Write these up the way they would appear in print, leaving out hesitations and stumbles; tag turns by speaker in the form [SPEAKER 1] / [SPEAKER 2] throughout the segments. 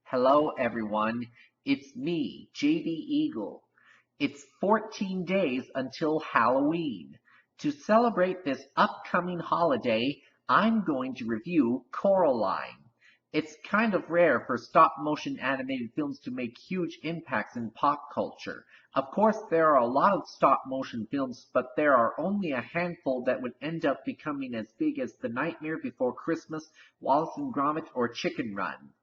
[SPEAKER 1] Hello, everyone. It's me, JD Eagle. It's 14 days until Halloween. To celebrate this upcoming holiday, I'm going to review Coraline. It's kind of rare for stop motion animated films to make huge impacts in pop culture. Of course, there are a lot of stop motion films, but there are only a handful that would end up becoming as big as The Nightmare Before Christmas, Wallace and Gromit, or Chicken Run.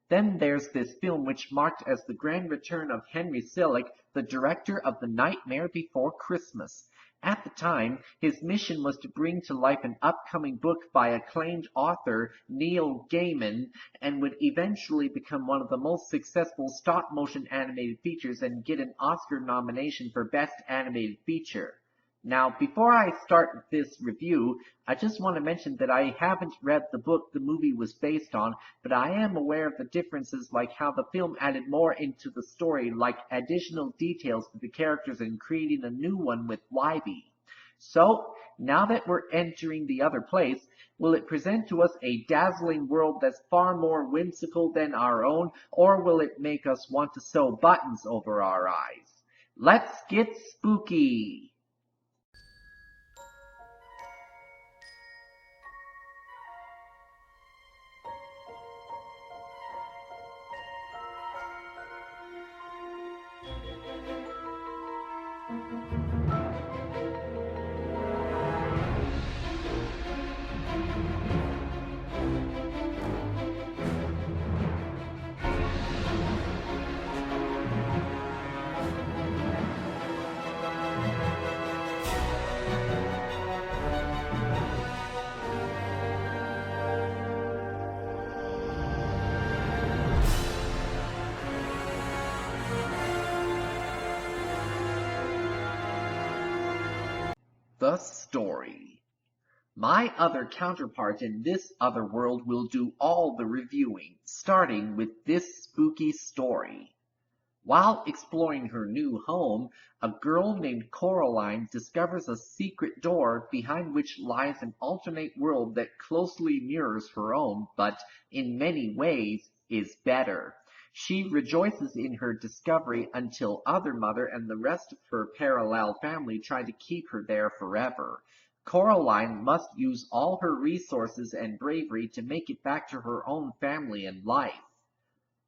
[SPEAKER 1] Then there's this film which marked as the grand return of Henry Selick, the director of The Nightmare Before Christmas. At the time, his mission was to bring to life an upcoming book by acclaimed author Neil Gaiman and would eventually become one of the most successful stop-motion animated features and get an Oscar nomination for Best Animated Feature. Now, before I start this review, I just want to mention that I haven't read the book the movie was based on, but I am aware of the differences, like how the film added more into the story, like additional details to the characters and creating a new one with Wybie. So, now that we're entering the other place, will it present to us a dazzling world that's far more whimsical than our own, or will it make us want to sew buttons over our eyes? Let's get spooky! The story. My other counterpart in this other world will do all the reviewing, starting with this spooky story. While exploring her new home, a girl named Coraline discovers a secret door behind which lies an alternate world that closely mirrors her own, but in many ways is better. She rejoices in her discovery until Other Mother and the rest of her parallel family try to keep her there forever. Coraline must use all her resources and bravery to make it back to her own family and life.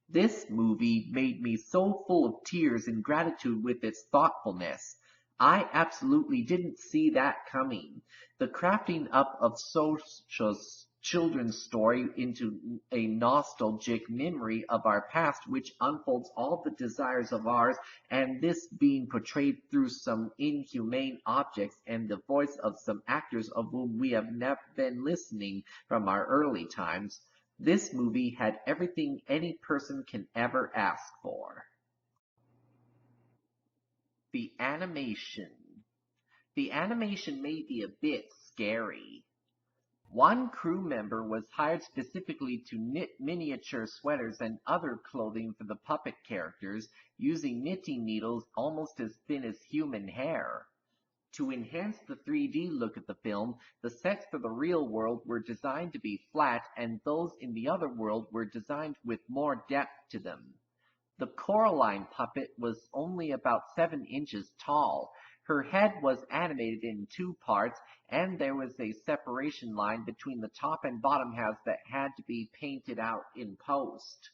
[SPEAKER 1] This movie made me so full of tears and gratitude with its thoughtfulness. I absolutely didn't see that coming. The crafting up of such children's story into a nostalgic memory of our past which unfolds all the desires of ours, and this being portrayed through some inhumane objects and the voice of some actors of whom we have never been listening from our early times. This movie had everything any person can ever ask for. The animation. The animation may be a bit scary. One crew member was hired specifically to knit miniature sweaters and other clothing for the puppet characters, using knitting needles almost as thin as human hair. To enhance the 3D look of the film, the sets for the real world were designed to be flat, and those in the other world were designed with more depth to them. The Coraline puppet was only about 7 inches tall. Her head was animated in 2 parts, and there was a separation line between the top and bottom halves that had to be painted out in post.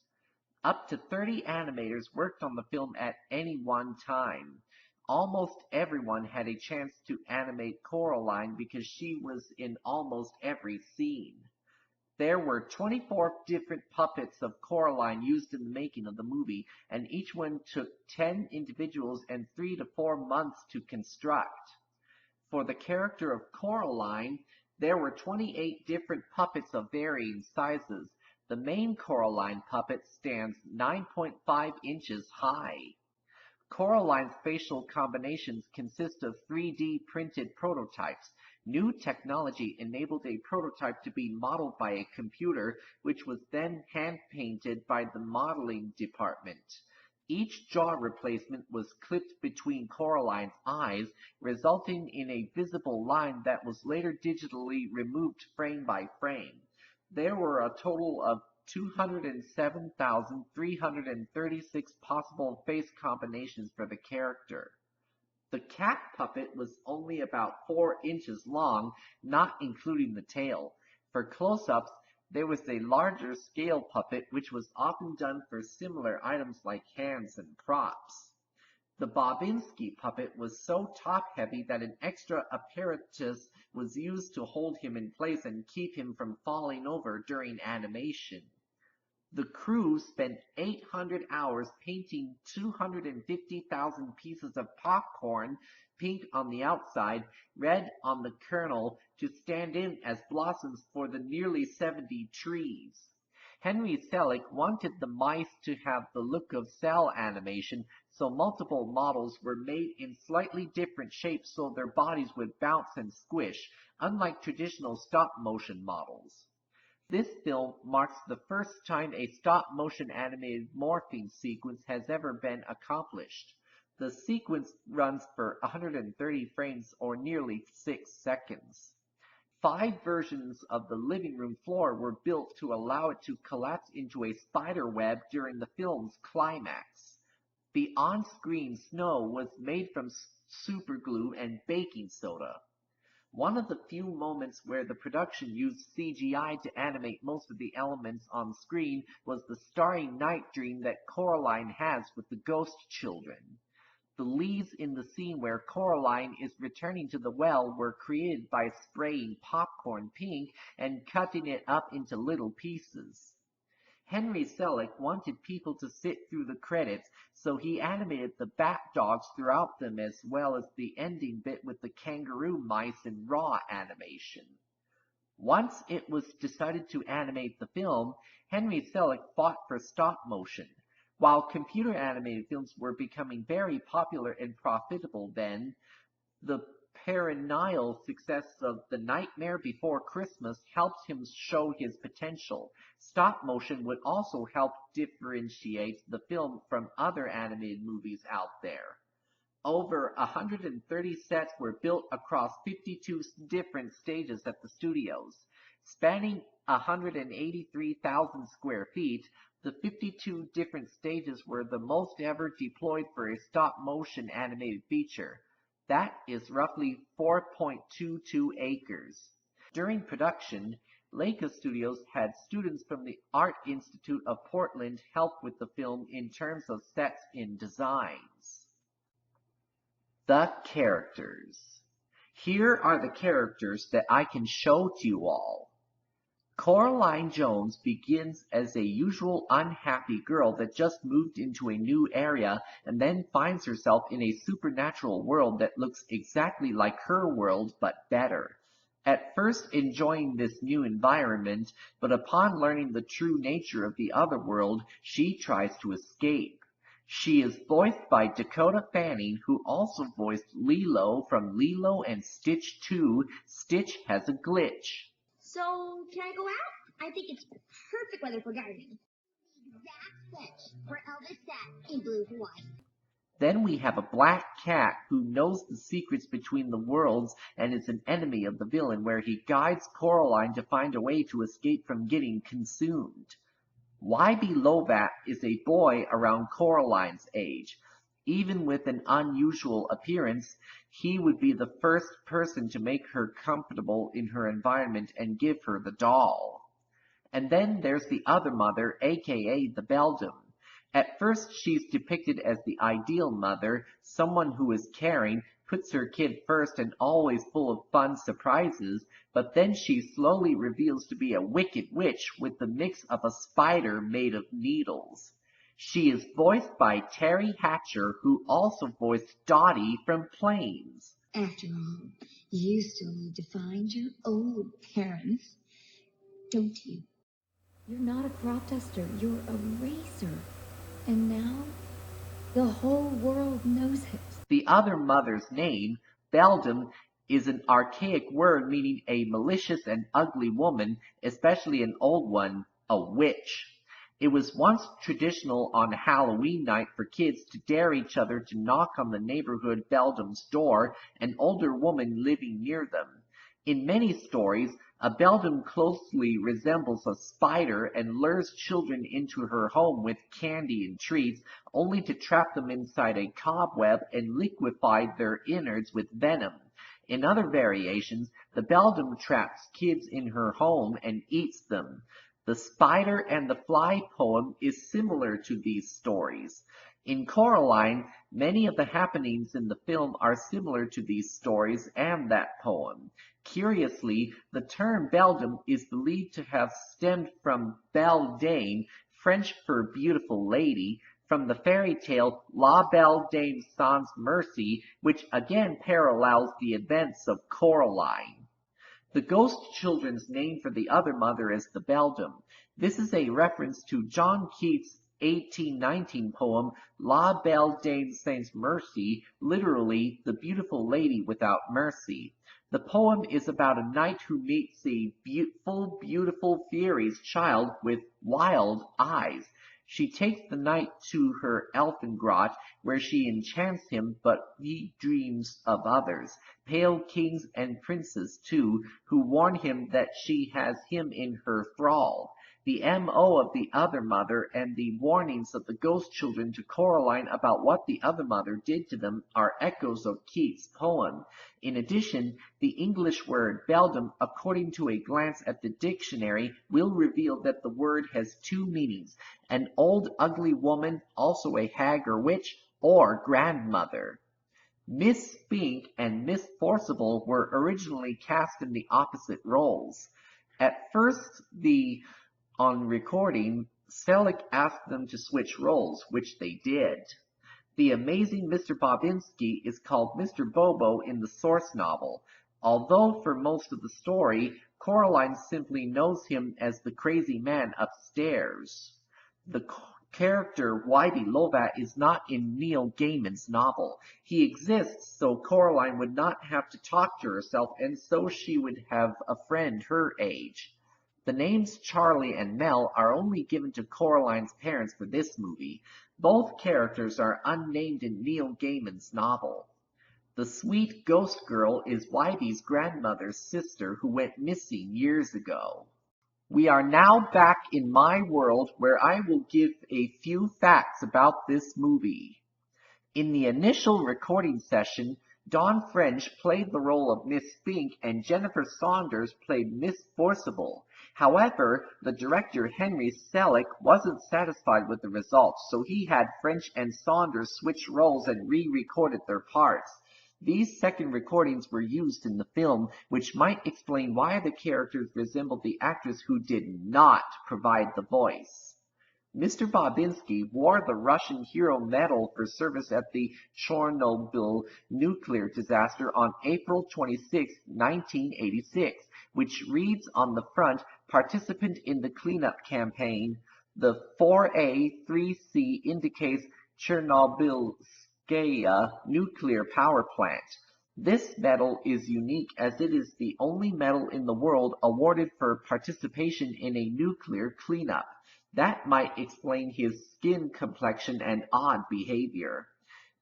[SPEAKER 1] Up to 30 animators worked on the film at any one time. Almost everyone had a chance to animate Coraline because she was in almost every scene. There were 24 different puppets of Coraline used in the making of the movie, and each one took 10 individuals and 3 to 4 months to construct. For the character of Coraline, there were 28 different puppets of varying sizes. The main Coraline puppet stands 9.5 inches high. Coraline's facial combinations consist of 3D printed prototypes. New technology enabled a prototype to be modeled by a computer, which was then hand-painted by the modeling department. Each jaw replacement was clipped between Coraline's eyes, resulting in a visible line that was later digitally removed frame by frame. There were a total of 207,336 possible face combinations for the character. The cat puppet was only about 4 inches long, not including the tail. For close-ups, there was a larger scale puppet which was often done for similar items like hands and props. The Bobinsky puppet was so top-heavy that an extra apparatus was used to hold him in place and keep him from falling over during animation. The crew spent 800 hours painting 250,000 pieces of popcorn, pink on the outside, red on the kernel, to stand in as blossoms for the nearly 70 trees. Henry Selick wanted the mice to have the look of cell animation, so multiple models were made in slightly different shapes so their bodies would bounce and squish, unlike traditional stop-motion models. This film marks the first time a stop-motion animated morphing sequence has ever been accomplished. The sequence runs for 130 frames or nearly 6 seconds. 5 versions of the living room floor were built to allow it to collapse into a spider web during the film's climax. The on-screen snow was made from superglue and baking soda. One of the few moments where the production used CGI to animate most of the elements on screen was the starry night dream that Coraline has with the ghost children. The leaves in the scene where Coraline is returning to the well were created by spraying popcorn pink and cutting it up into little pieces. Henry Selick wanted people to sit through the credits, so he animated the bat dogs throughout them as well as the ending bit with the kangaroo mice in raw animation. Once it was decided to animate the film, Henry Selick fought for stop motion. While computer animated films were becoming very popular and profitable then, the perennial success of The Nightmare Before Christmas helped him show his potential. Stop motion would also help differentiate the film from other animated movies out there. Over 130 sets were built across 52 different stages at the studios. Spanning 183,000 square feet, the 52 different stages were the most ever deployed for a stop-motion animated feature. That is roughly 4.22 acres. During production, Leica Studios had students from the Art Institute of Portland help with the film in terms of sets and designs. The characters. Here are the characters that I can show to you all. Coraline Jones begins as a usual unhappy girl that just moved into a new area and then finds herself in a supernatural world that looks exactly like her world but better. At first enjoying this new environment, but upon learning the true nature of the other world, she tries to escape. She is voiced by Dakota Fanning, who also voiced Lilo from Lilo and Stitch 2, Stitch Has a Glitch.
[SPEAKER 2] So, can I go out? I think it's perfect weather for gardening. Exact sketch where Elvis sat in blue Hawaii.
[SPEAKER 1] Then we have a black cat who knows the secrets between the worlds and is an enemy of the villain, where he guides Coraline to find a way to escape from getting consumed. YB Lovat is a boy around Coraline's age. Even with an unusual appearance, he would be the first person to make her comfortable in her environment and give her the doll. And then there's the other mother, aka the Beldam. At first she's depicted as the ideal mother, someone who is caring, puts her kid first and always full of fun surprises, but then she slowly reveals to be a wicked witch with the mix of a spider made of needles. She is voiced by Terry Hatcher, who also voiced Dottie from Planes.
[SPEAKER 2] After all, you still need to find your old parents, don't you?
[SPEAKER 3] You're not a crop duster, you're a racer. And now, the whole world knows it.
[SPEAKER 1] The other mother's name, Beldam, is an archaic word meaning a malicious and ugly woman, especially an old one, a witch. It was once traditional on Halloween night for kids to dare each other to knock on the neighborhood Beldam's door, an older woman living near them. In many stories, A beldam closely resembles a spider and lures children into her home with candy and treats, only to trap them inside a cobweb and liquefy their innards with venom. In other variations, the beldam traps kids in her home and eats them. The Spider and the Fly poem is similar to these stories. In Coraline, many of the happenings in the film are similar to these stories and that poem. Curiously, the term beldam is believed to have stemmed from belle dame, French for beautiful lady, from the fairy tale La Belle Dame Sans Mercy, which again parallels the events of Coraline. The ghost children's name for the other mother is the beldam. This is a reference to John Keats' 1819 poem La Belle Dame Sans Mercy, literally, the beautiful lady without mercy. The poem is about a knight who meets a beautiful fairy's child with wild eyes. She takes the knight to her elfin grot, where she enchants him, but he dreams of others, pale kings and princes too, who warn him that she has him in her thrall. The M.O. of the other mother and the warnings of the ghost children to Coraline about what the other mother did to them are echoes of Keats' poem. In addition, the English word beldam, according to a glance at the dictionary, will reveal that the word has two meanings: an old ugly woman, also a hag or witch, or grandmother. Miss Spink and Miss Forcible were originally cast in the opposite roles. At first, on recording, Selick asked them to switch roles, which they did. The amazing Mr. Bobinski is called Mr. Bobo in the source novel, although for most of the story, Coraline simply knows him as the crazy man upstairs. The character Whitey Lovat is not in Neil Gaiman's novel. He exists so Coraline would not have to talk to herself, and so she would have a friend her age. The names Charlie and Mel are only given to Coraline's parents for this movie. Both characters are unnamed in Neil Gaiman's novel. The sweet ghost girl is Whitey's grandmother's sister who went missing years ago. We are now back in my world where I will give a few facts about this movie. In the initial recording session, Dawn French played the role of Miss Spink and Jennifer Saunders played Miss Forcible. However, the director Henry Selick wasn't satisfied with the results, so he had French and Saunders switch roles and re-recorded their parts. These second recordings were used in the film, which might explain why the characters resembled the actress who did not provide the voice. Mr. Bobinski wore the Russian Hero Medal for service at the Chernobyl nuclear disaster on April 26, 1986, which reads on the front, "Participant in the cleanup campaign." The 4A, 3C indicates Chernobylskaya nuclear power plant. This medal is unique as it is the only medal in the world awarded for participation in a nuclear cleanup. That might explain his skin complexion and odd behavior.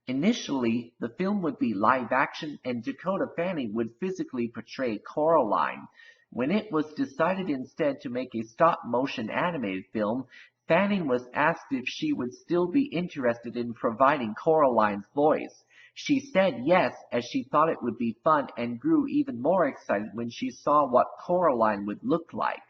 [SPEAKER 1] Initially, the film would be live action and Dakota Fanning would physically portray Coraline. When it was decided instead to make a stop-motion animated film, Fanning was asked if she would still be interested in providing Coraline's voice. She said yes, as she thought it would be fun and grew even more excited when she saw what Coraline would look like.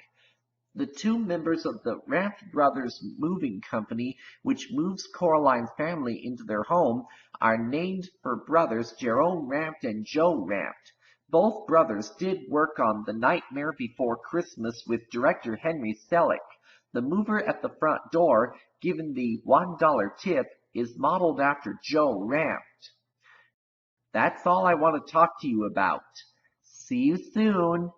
[SPEAKER 1] The two members of the Rampt Brothers Moving Company, which moves Coraline's family into their home, are named for brothers Jerome Rampt and Joe Rampt. Both brothers did work on The Nightmare Before Christmas with director Henry Selick. The mover at the front door, given the $1 tip, is modeled after Joe Rampt. That's all I want to talk to you about. See you soon.